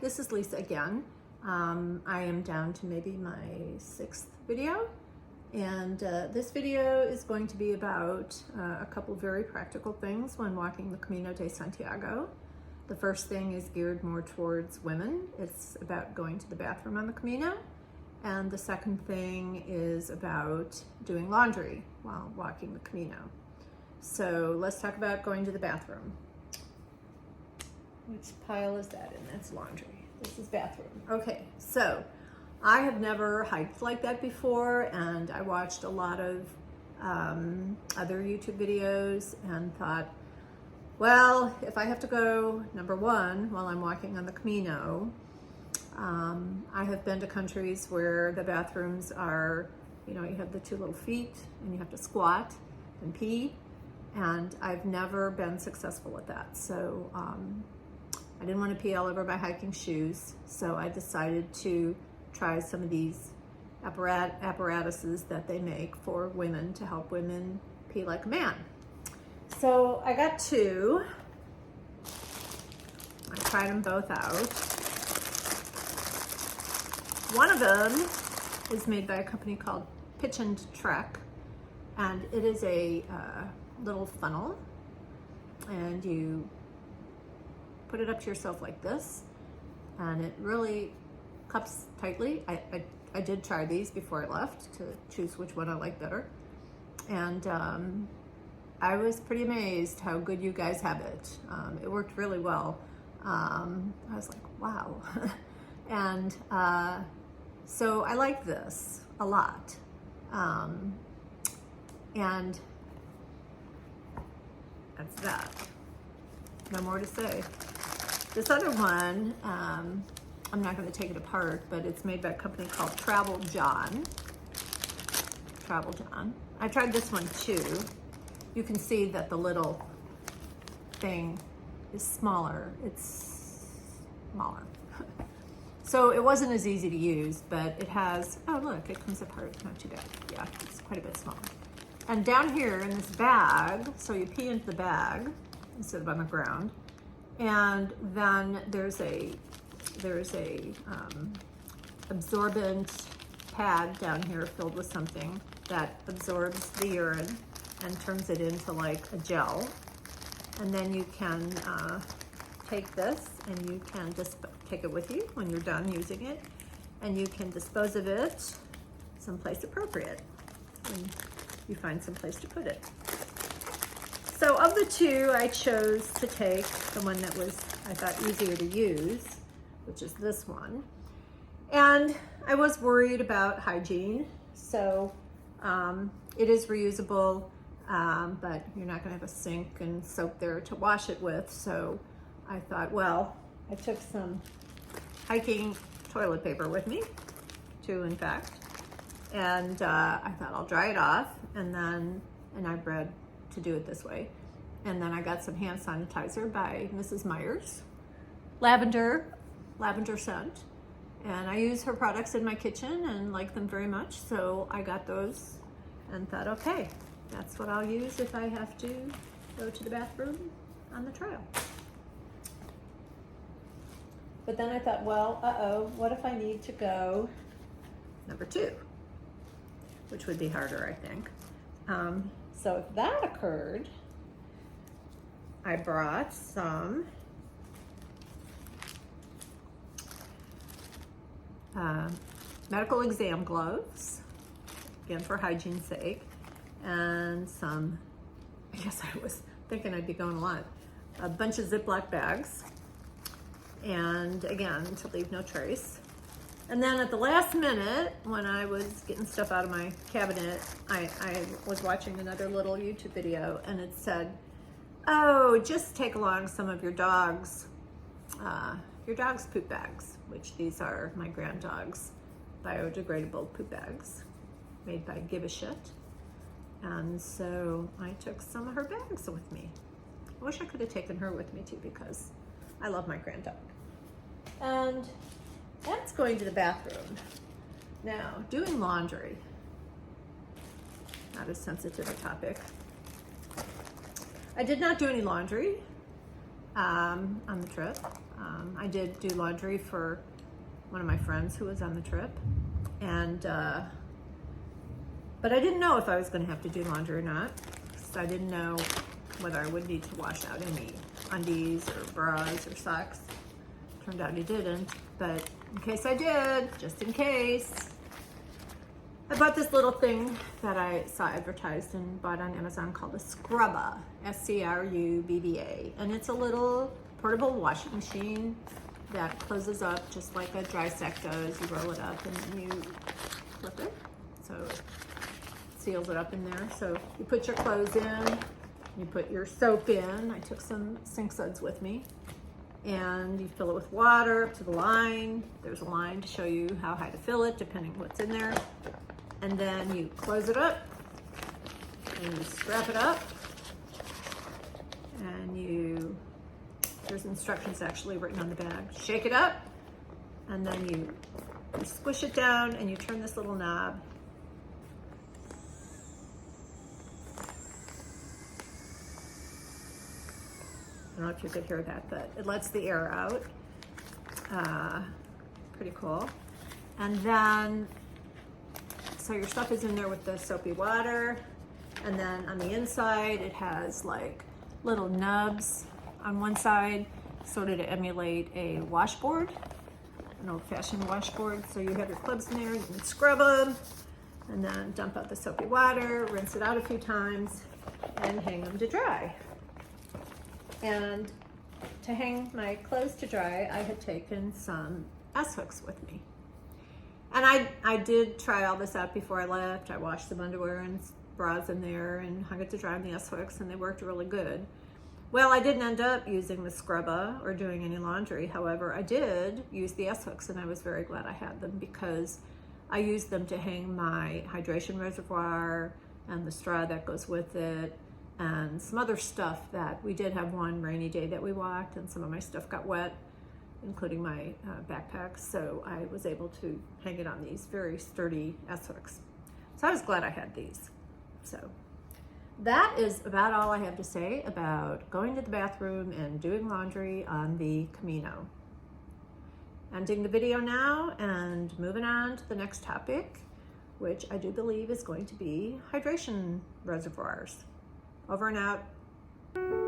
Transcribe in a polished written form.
this is Lisa again. I am down to maybe my 6th video, and this video is going to be about a couple very practical things when walking the Camino de Santiago. The first thing is geared more towards women. It's about going to the bathroom on the Camino. And the second thing is about doing laundry while walking the Camino. So let's talk about going to the bathroom. Which pile is that in? That's laundry. This is bathroom. Okay, so I have never hiked like that before, and I watched a lot of other YouTube videos and thought, well, if I have to go, number one, while I'm walking on the Camino, I have been to countries where the bathrooms are, you know, you have the 2 little feet and you have to squat and pee, and I've never been successful with that. So I didn't want to pee all over my hiking shoes, so I decided to try some of these apparatuses that they make for women to help women pee like a man. So I got 2. I tried them both out. One of them is made by a company called Pitch and Trek, and it is a little funnel, and you put it up to yourself like this, and it really cups tightly. I did try these before I left to choose which one I like better, and I was pretty amazed how good you guys have it. It worked really well. I was like, wow. And so I like this a lot. And that's that. No more to say. This other one, I'm not going to take it apart, but it's made by a company called Travel John. I tried this one too. You can see that the little thing is smaller. It's smaller. So it wasn't as easy to use, but it has, oh look, it comes apart, not too bad. Yeah, it's quite a bit smaller. And down here in this bag, so you pee into the bag instead of on the ground. And then there's a absorbent pad down here filled with something that absorbs the urine and turns it into like a gel. And then you can take this and you can just take it with you when you're done using it, and you can dispose of it someplace appropriate when you find some place to put it. So of the 2, I chose to take the one that was, I thought, easier to use, which is this one. And I was worried about hygiene, so it is reusable, but you're not gonna have a sink and soap there to wash it with. So I thought, well, I took some hiking toilet paper with me, 2 in fact, and I thought I'll dry it off, and I bred to do it this way. And then I got some hand sanitizer by Mrs. Meyer's, lavender scent, and I use her products in my kitchen and like them very much, so I got those and thought, okay, that's what I'll use if I have to go to the bathroom on the trail. But then I thought, well, what if I need to go number 2, which would be harder, I think. So if that occurred, I brought some medical exam gloves, again for hygiene's sake, and some, I guess I was thinking I'd be going a lot, a bunch of Ziploc bags, and again, to leave no trace. And then at the last minute, when I was getting stuff out of my cabinet, I was watching another little YouTube video, and it said, oh, just take along some of your dog's poop bags, which these are my grand dog's biodegradable poop bags made by Give a Shit. And so I took some of her bags with me. I wish I could have taken her with me too, because I love my grand dog. And that's going to the bathroom. Now, doing laundry, not as sensitive a topic. I did not do any laundry. on the trip. I did do laundry for one of my friends who was on the trip, and but I didn't know if I was going to have to do laundry or not, so I didn't know whether I would need to wash out any undies or bras or socks. Turned out I didn't, but in case I did, just in case, I bought this little thing that I saw advertised and bought on Amazon called a Scrubba, S-C-R-U-B-B-A, and it's a little portable washing machine that closes up just like a dry sack does. You roll it up and then you flip it, so it seals it up in there. So you put your clothes in, you put your soap in. I took some sink suds with me, and you fill it with water up to the line. There's a line to show you how high to fill it depending what's in there. And then you close it up and you strap it up, and there's instructions actually written on the bag. Shake it up, and then you squish it down, and you turn this little knob. I don't know if you could hear that, but it lets the air out. Pretty cool. And then, so your stuff is in there with the soapy water, and then on the inside it has like little nubs on one side, sort of to emulate a washboard, an old-fashioned washboard. So you have your clubs in there, you can scrub them, and then dump out the soapy water, rinse it out a few times, and hang them to dry. And to hang my clothes to dry, I had taken some S-hooks with me. And I did try all this out before I left. I washed some underwear and bras in there and hung it to dry on the S-hooks, and they worked really good. Well, I didn't end up using the Scrubba or doing any laundry. However, I did use the S-hooks, and I was very glad I had them because I used them to hang my hydration reservoir and the straw that goes with it, and some other stuff that we did have one rainy day that we walked, and some of my stuff got wet, including my backpack. So I was able to hang it on these very sturdy S-hooks. So I was glad I had these. So that is about all I have to say about going to the bathroom and doing laundry on the Camino. Ending the video now and moving on to the next topic, which I do believe is going to be hydration reservoirs. Over and out.